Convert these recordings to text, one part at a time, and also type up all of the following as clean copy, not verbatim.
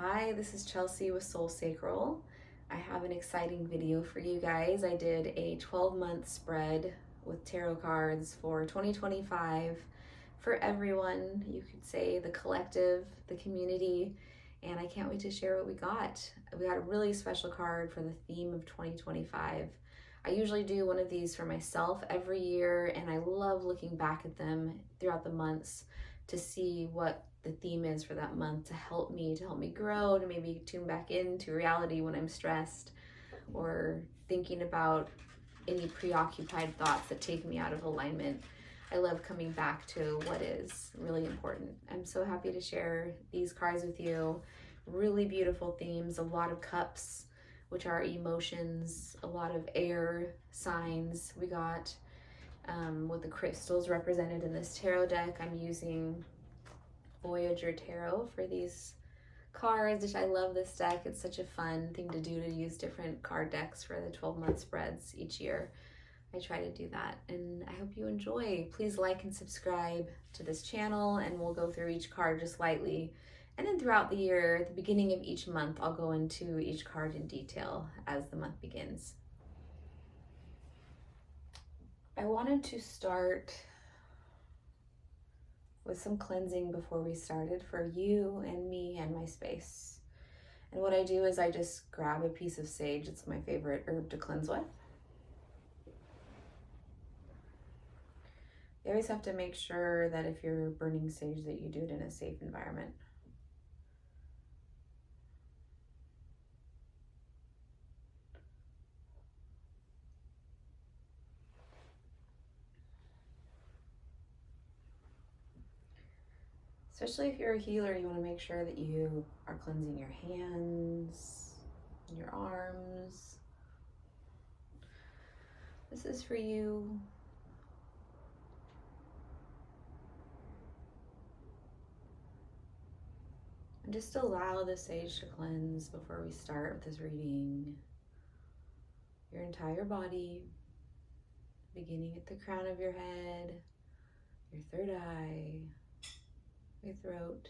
Hi, this is Chelsea with Soul Sacral. I have an exciting video for you guys. I did a 12-month spread with tarot cards for 2025 for everyone, you could say the collective, the community, and I can't wait to share what we got. We got a really special card for the theme of 2025. I usually do one of these for myself every year, and I love looking back at them throughout the months to see what the theme is for that month to help me grow, to maybe tune back into reality when I'm stressed or thinking about any preoccupied thoughts that take me out of alignment. I love coming back to what is really important. I'm so happy to share these cards with you. Really beautiful themes, a lot of cups, which are emotions, a lot of air signs. We got with the crystals represented in this tarot deck. I'm using Voyager Tarot for these cards, which I love this deck. It's such a fun thing to do, to use different card decks for the 12-month spreads each year. I try to do that, and I hope you enjoy. Please like and subscribe to this channel, and we'll go through each card just lightly. And then throughout the year, at the beginning of each month, I'll go into each card in detail as the month begins. I wanted to start with some cleansing before we started for you and me and my space. And what I do is I just grab a piece of sage. It's my favorite herb to cleanse with. You always have to make sure that if you're burning sage that you do it in a safe environment. Especially if you're a healer, you want to make sure that you are cleansing your hands and your arms. This is for you. And just allow the sage to cleanse before we start with this reading. Your entire body, beginning at the crown of your head, your third eye, your throat,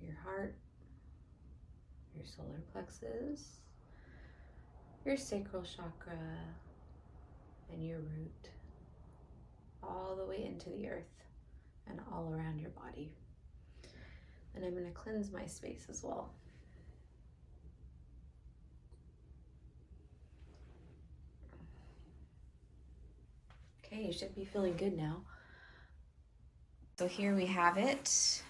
your heart, your solar plexus, your sacral chakra, and your root, all the way into the earth and all around your body. And I'm going to cleanse my space as well. Okay, you should be feeling good now. So here we have it.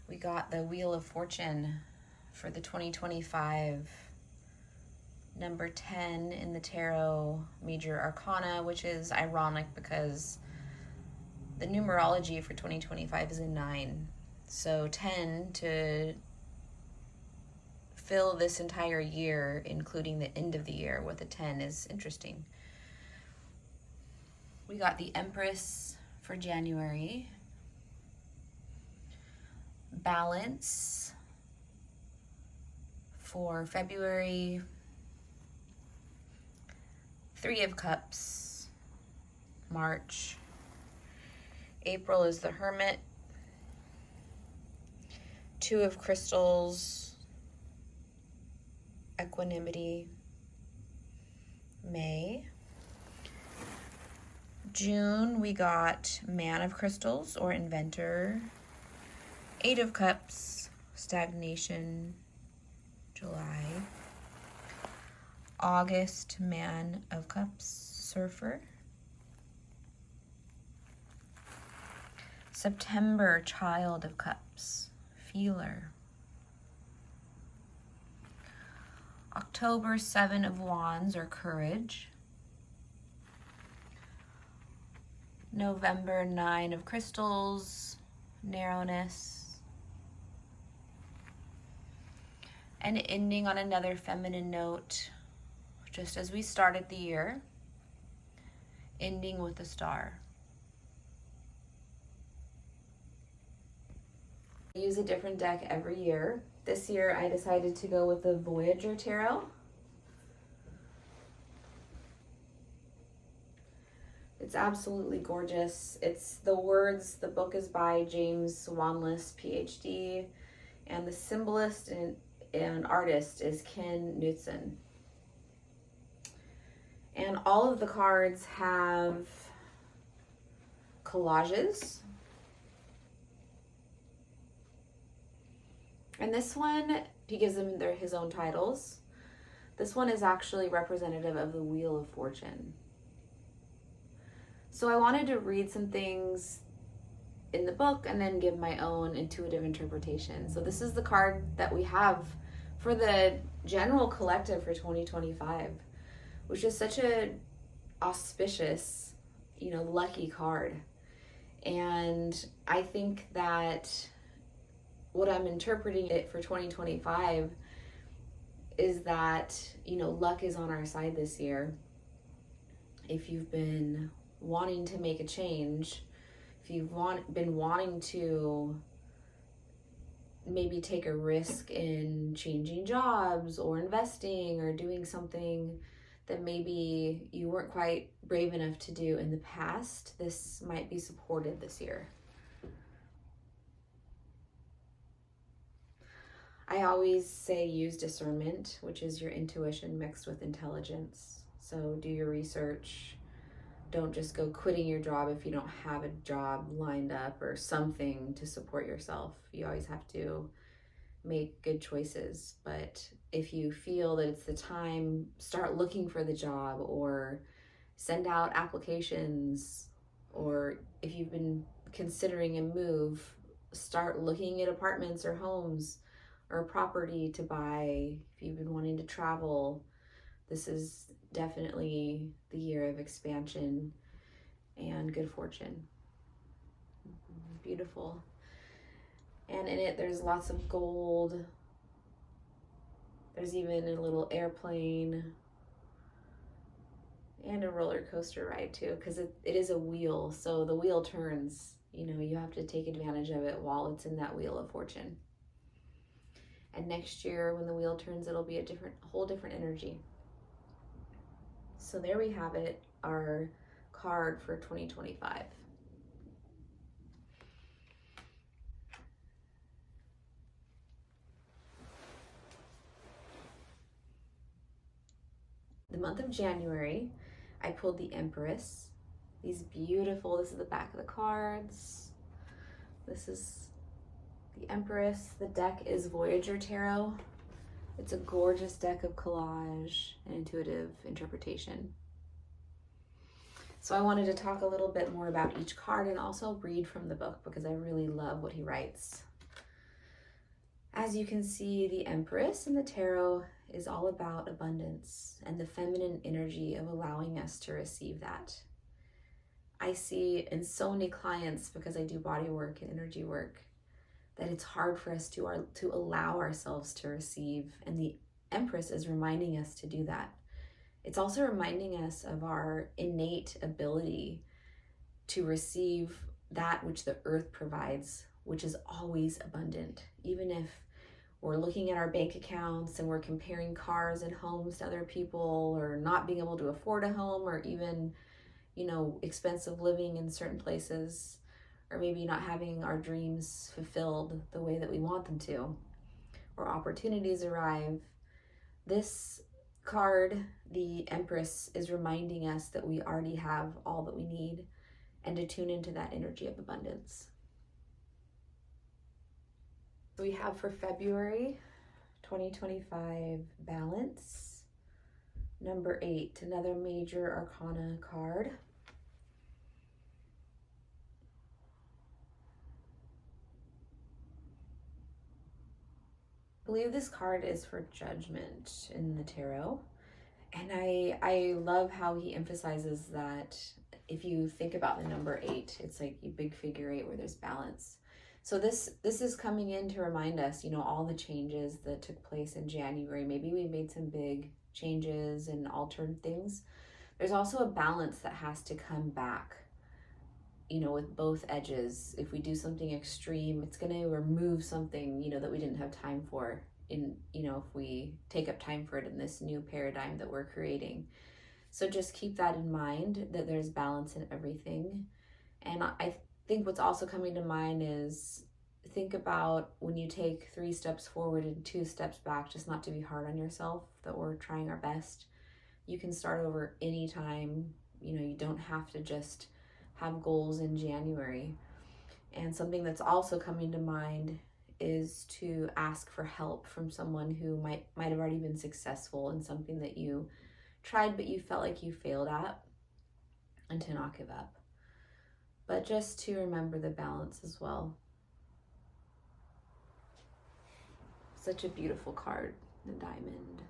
We got the Wheel of Fortune for the 2025, number 10 in the Tarot Major Arcana, which is ironic because the numerology for 2025 is a 9. So 10 to fill this entire year, including the end of the year with a 10, is interesting. We got the Empress for January, Balance for February, Three of Cups, March. April is the Hermit, Two of Crystals, Equanimity, May. June, we got Man of Crystals or Inventor, Eight of Cups, Stagnation, July. August, Man of Cups, Surfer. September, Child of Cups, Feeler. October, Seven of Wands or Courage. November, Nine of Crystals, Narrowness. And ending on another feminine note, just as we started the year, ending with a star. I use a different deck every year. This year I decided to go with the Voyager Tarot. It's absolutely gorgeous. The book is by James Wanless, PhD, and the symbolist and artist is Ken Knutson. And all of the cards have collages. And this one, he gives them his own titles. This one is actually representative of the Wheel of Fortune. So I wanted to read some things in the book and then give my own intuitive interpretation. So this is the card that we have for the general collective for 2025, which is such a auspicious, lucky card. And I think that what I'm interpreting it for 2025 is that, luck is on our side this year. If you've been wanting to make a change, if you've been wanting to maybe take a risk in changing jobs or investing or doing something that maybe you weren't quite brave enough to do in the past, this might be supported this year. I always say use discernment, which is your intuition mixed with intelligence. So do your research. Don't just go quitting your job if you don't have a job lined up or something to support yourself. You always have to make good choices. But if you feel that it's the time, start looking for the job or send out applications. Or if you've been considering a move, start looking at apartments or homes or property to buy. If you've been wanting to travel, this is definitely the year of expansion and good fortune. Beautiful. And in it, there's lots of gold. There's even a little airplane and a roller coaster ride too, because it is a wheel. So the wheel turns, you have to take advantage of it while it's in that wheel of fortune. And next year when the wheel turns, it'll be a whole different energy. So there we have it, our card for 2025. The month of January, I pulled the Empress. This is the back of the cards. This is the Empress. The deck is Voyager Tarot. It's a gorgeous deck of collage and intuitive interpretation. So I wanted to talk a little bit more about each card and also read from the book because I really love what he writes. As you can see, the Empress in the tarot is all about abundance and the feminine energy of allowing us to receive that. I see in so many clients, because I do body work and energy work, that it's hard for us to allow ourselves to receive, and the Empress is reminding us to do that. It's also reminding us of our innate ability to receive that which the earth provides, which is always abundant. Even if we're looking at our bank accounts and we're comparing cars and homes to other people, or not being able to afford a home, or even, expensive living in certain places, or maybe not having our dreams fulfilled the way that we want them to, or opportunities arrive. This card, the Empress, is reminding us that we already have all that we need and to tune into that energy of abundance. We have for February 2025 balance, number 8, another major arcana card. I believe this card is for judgment in the tarot. And I love how he emphasizes that if you think about the number 8, it's like a big figure 8 where there's balance. So this is coming in to remind us, all the changes that took place in January. Maybe we made some big changes and altered things. There's also a balance that has to come back, with both edges. If we do something extreme, it's going to remove something, that we didn't have time for if we take up time for it in this new paradigm that we're creating. So just keep that in mind, that there's balance in everything. And I think what's also coming to mind is, think about when you take 3 steps forward and 2 steps back, just not to be hard on yourself, that we're trying our best. You can start over anytime. You don't have to just have goals in January. And something that's also coming to mind is to ask for help from someone who might have already been successful in something that you tried but you felt like you failed at, and to not give up. But just to remember the balance as well. Such a beautiful card, the Diamond.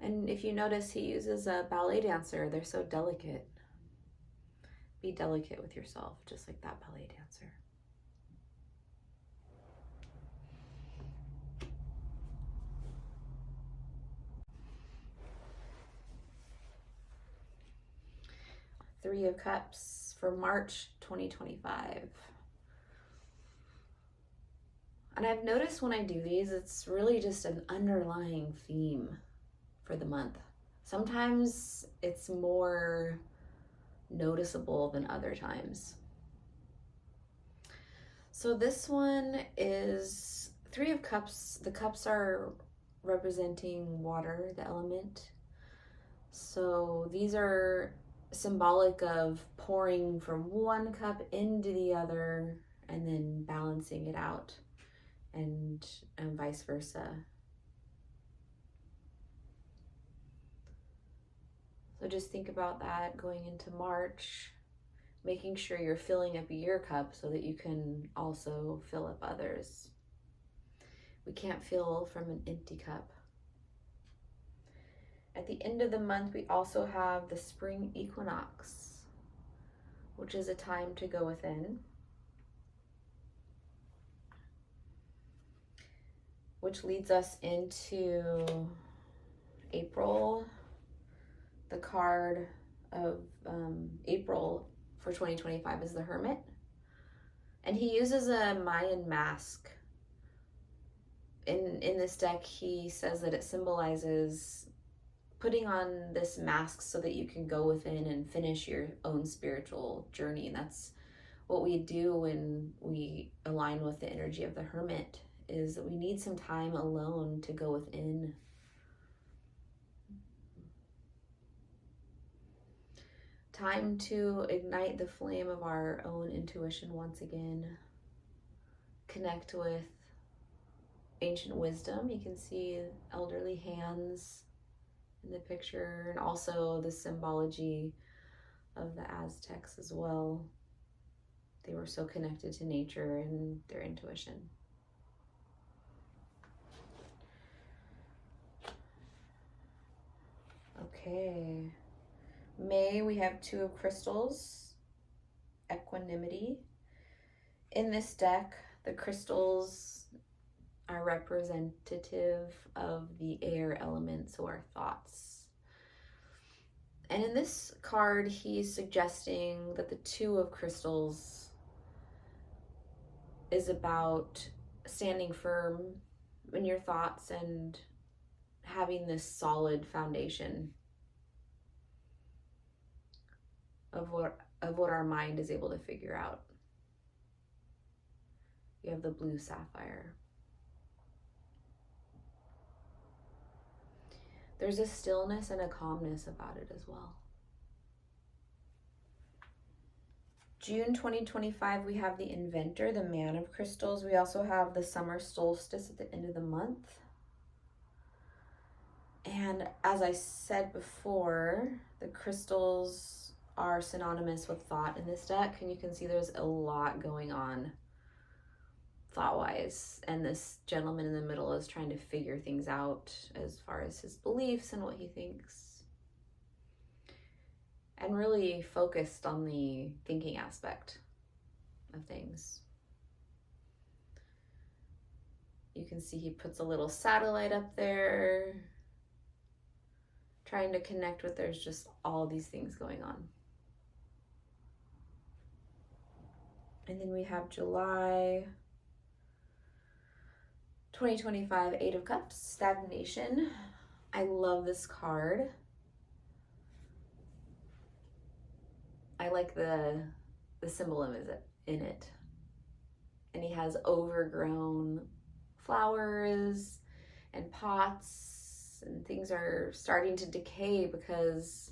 And if you notice, he uses a ballet dancer. They're so delicate. Be delicate with yourself, just like that ballet dancer. Three of Cups for March 2025. And I've noticed when I do these, it's really just an underlying theme for the month. Sometimes it's more noticeable than other times. So this one is Three of Cups. The cups are representing water, the element. So these are symbolic of pouring from one cup into the other and then balancing it out, and vice versa. So just think about that going into March, making sure you're filling up your cup so that you can also fill up others. We can't fill from an empty cup. At the end of the month, we also have the spring equinox, which is a time to go within, which leads us into April. The card of April for 2025 is the Hermit. And he uses a Mayan mask. In this deck, he says that it symbolizes putting on this mask so that you can go within and finish your own spiritual journey. And that's what we do when we align with the energy of the Hermit, is that we need some time alone to go within. Time to ignite the flame of our own intuition once again. Connect with ancient wisdom. You can see elderly hands in the picture, and also the symbology of the Aztecs as well. They were so connected to nature and their intuition. Okay. May, we have Two of Crystals, Equanimity. In this deck, the crystals are representative of the air element, so our thoughts. And in this card, he's suggesting that the Two of Crystals is about standing firm in your thoughts and having this solid foundation of what our mind is able to figure out. You have the blue sapphire. There's a stillness and a calmness about it as well. June 2025, we have the Inventor, the Man of Crystals. We also have the summer solstice at the end of the month. And as I said before, the crystals are synonymous with thought in this deck, and you can see there's a lot going on thought-wise, and this gentleman in the middle is trying to figure things out as far as his beliefs and what he thinks, and really focused on the thinking aspect of things. You can see he puts a little satellite up there, trying to connect with, there's just all these things going on. And then we have July 2025, Eight of Cups, Stagnation. I love this card. I like the symbolism in it. And he has overgrown flowers and pots, and things are starting to decay because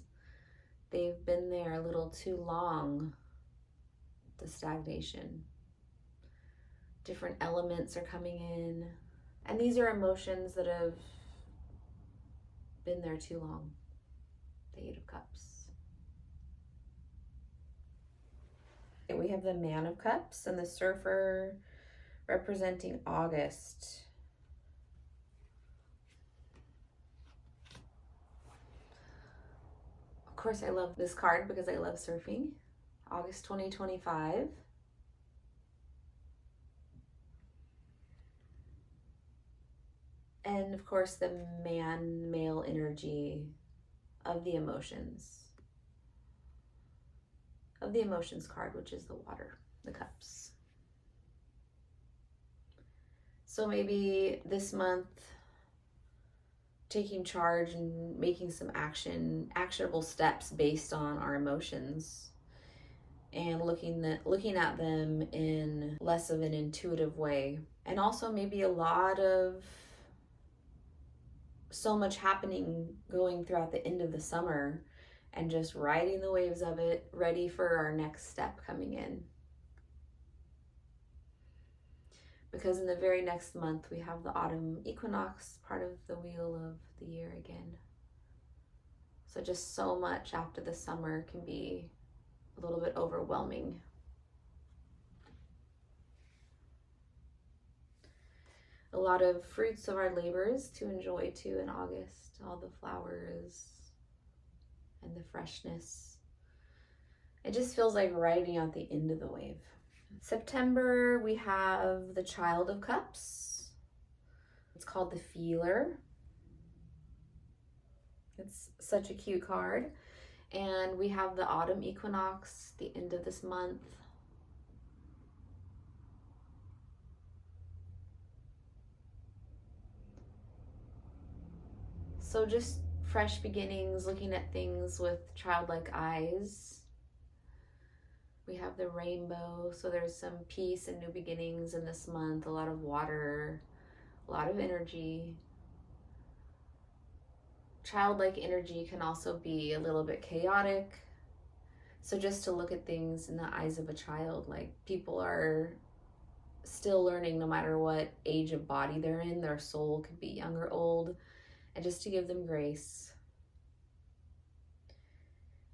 they've been there a little too long. The stagnation. Different elements are coming in. And these are emotions that have been there too long. The Eight of Cups. We have the Man of Cups and the Surfer representing August. Of course, I love this card because I love surfing. August 2025. And of course, the male energy of the emotions. Of the emotions card, which is the water, the cups. So maybe this month, taking charge and making some actionable steps based on our emotions, and looking at them in less of an intuitive way. And also maybe a lot of so much happening going throughout the end of the summer, and just riding the waves of it, ready for our next step coming in. Because in the very next month, we have the autumn equinox, part of the wheel of the year again. So just so much after the summer can be a little bit overwhelming. A lot of fruits of our labors to enjoy too in August. All the flowers and the freshness. It just feels like riding out the end of the wave. September, we have the Child of Cups. It's called the Feeler. It's such a cute card. And we have the autumn equinox, the end of this month. So just fresh beginnings, looking at things with childlike eyes. We have the rainbow, so there's some peace and new beginnings in this month, a lot of water, a lot of energy. Childlike energy can also be a little bit chaotic. So just to look at things in the eyes of a child, like people are still learning no matter what age of body they're in, their soul could be young or old, and just to give them grace.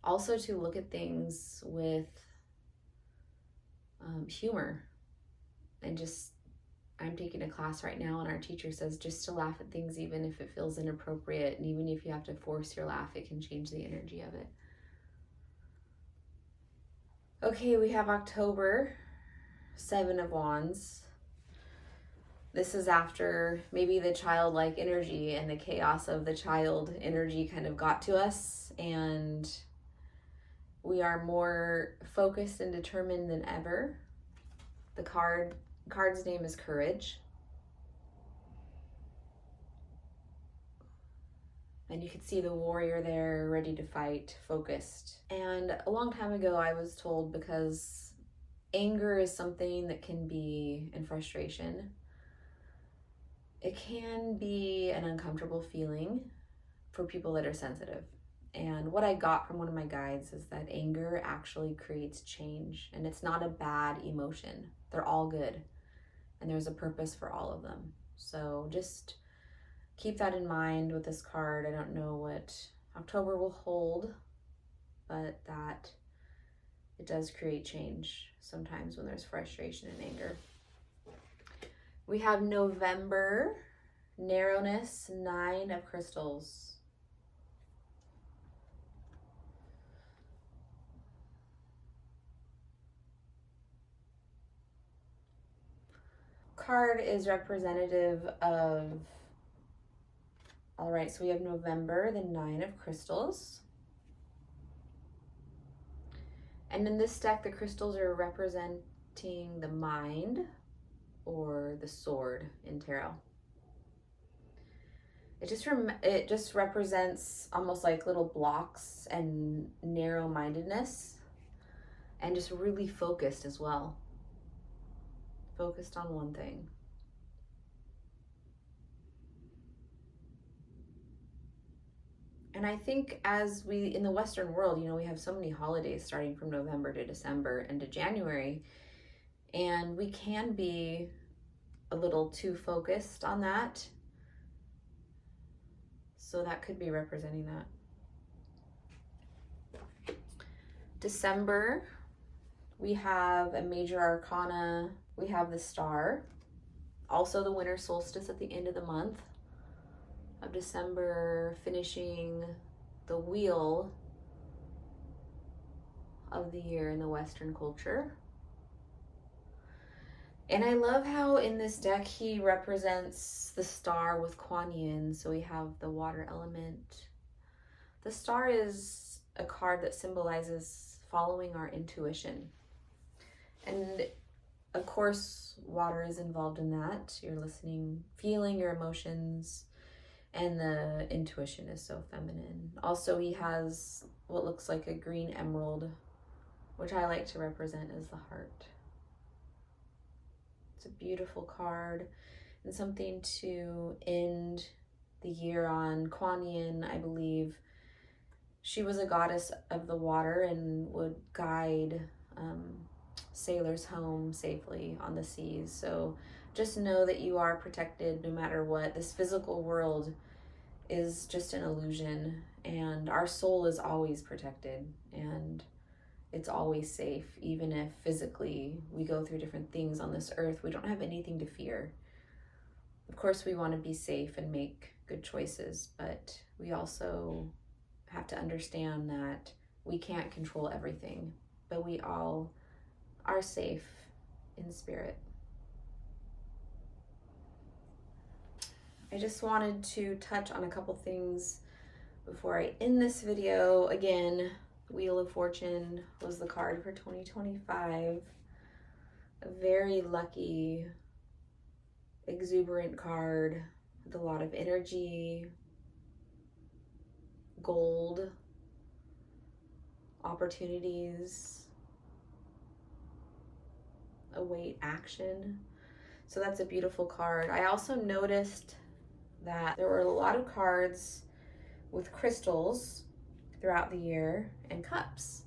Also to look at things with humor, and just, I'm taking a class right now and our teacher says just to laugh at things even if it feels inappropriate, and even if you have to force your laugh, it can change the energy of it. Okay, we have October, Seven of Wands. This is after maybe the childlike energy and the chaos of the child energy kind of got to us, and we are more focused and determined than ever. The card's name is Courage. And you can see the warrior there, ready to fight, focused. And a long time ago, I was told, because anger is something that can be, and frustration, it can be an uncomfortable feeling for people that are sensitive. And what I got from one of my guides is that anger actually creates change, and it's not a bad emotion. They're all good, and there's a purpose for all of them. So just keep that in mind with this card. I don't know what October will hold, but that it does create change sometimes when there's frustration and anger. We have November, Narrowness, Nine of Crystals. Card is representative of, all right, so we have November, the Nine of Crystals. And in this deck, the crystals are representing the mind, or the sword in tarot. it just represents almost like little blocks and narrow-mindedness, and just really focused as well. Focused on one thing. And I think as in the Western world, we have so many holidays starting from November to December and to January, and we can be a little too focused on that. So that could be representing that. December, we have a major arcana. We have the star, also the winter solstice at the end of the month of December, finishing the wheel of the year in the Western culture. And I love how in this deck he represents the star with Kuan Yin. So we have the water element. The star is a card that symbolizes following our intuition. And of course, water is involved in that. You're listening, feeling your emotions, and the intuition is so feminine. Also, he has what looks like a green emerald, which I like to represent as the heart. It's a beautiful card and something to end the year on. Kuan Yin, I believe, she was a goddess of the water and would guide sailors home safely on the seas. So just know that you are protected no matter what. This physical world is just an illusion, and our soul is always protected, and it's always safe. Even if physically we go through different things on this earth, we don't have anything to fear. Of course, we want to be safe and make good choices, but we also have to understand that we can't control everything, but we all are safe in spirit. I just wanted to touch on a couple things before I end this video. Again, Wheel of Fortune was the card for 2025. A very lucky, exuberant card with a lot of energy, gold, opportunities, await action. So that's a beautiful card. I also noticed that there were a lot of cards with crystals throughout the year and cups.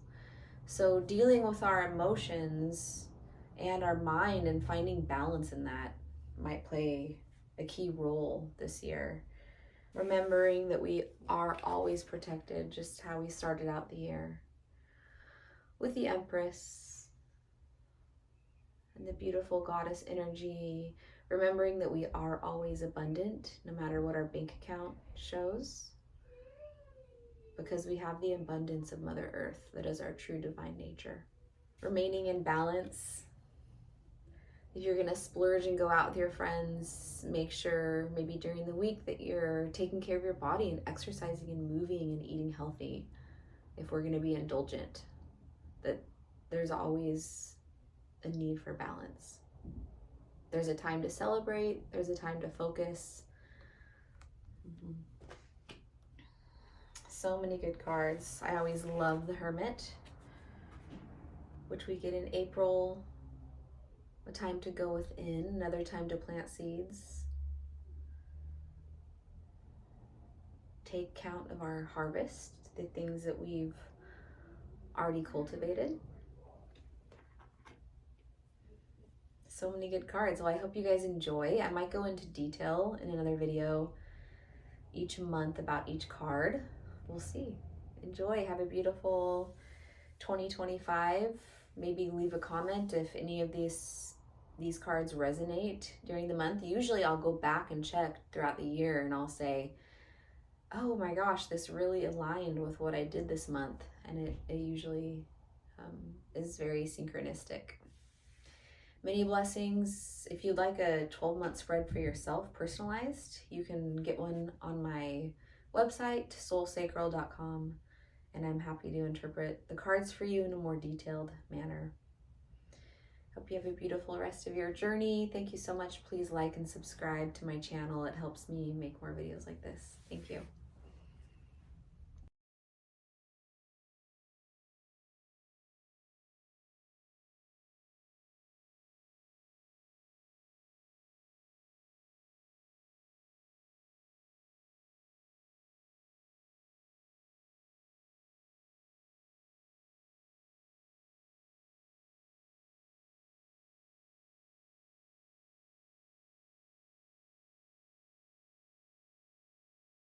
So dealing with our emotions and our mind and finding balance in that might play a key role this year. Remembering that we are always protected, just how we started out the year. With the Empress and the beautiful goddess energy, remembering that we are always abundant no matter what our bank account shows, because we have the abundance of Mother Earth that is our true divine nature. Remaining in balance. If you're gonna splurge and go out with your friends, make sure maybe during the week that you're taking care of your body and exercising and moving and eating healthy. If we're gonna be indulgent, that there's always a need for balance. There's a time to celebrate, there's a time to focus. So many good cards. I always love the Hermit, which we get in April. A time to go within, another time to plant seeds. Take count of our harvest, the things that we've already cultivated. So many good cards. Well, I hope you guys enjoy. I might go into detail in another video each month about each card. We'll see. Enjoy. Have a beautiful 2025. Maybe leave a comment if any of these cards resonate during the month. Usually I'll go back and check throughout the year and I'll say, oh my gosh, this really aligned with what I did this month. And it usually is very synchronistic. Many blessings. If you'd like a 12-month spread for yourself, personalized, you can get one on my website, soulsacral.com, and I'm happy to interpret the cards for you in a more detailed manner. Hope Hope you have a beautiful rest of your journey. Thank you so much. Please like and subscribe to my channel. It helps me make more videos like this. Thank you.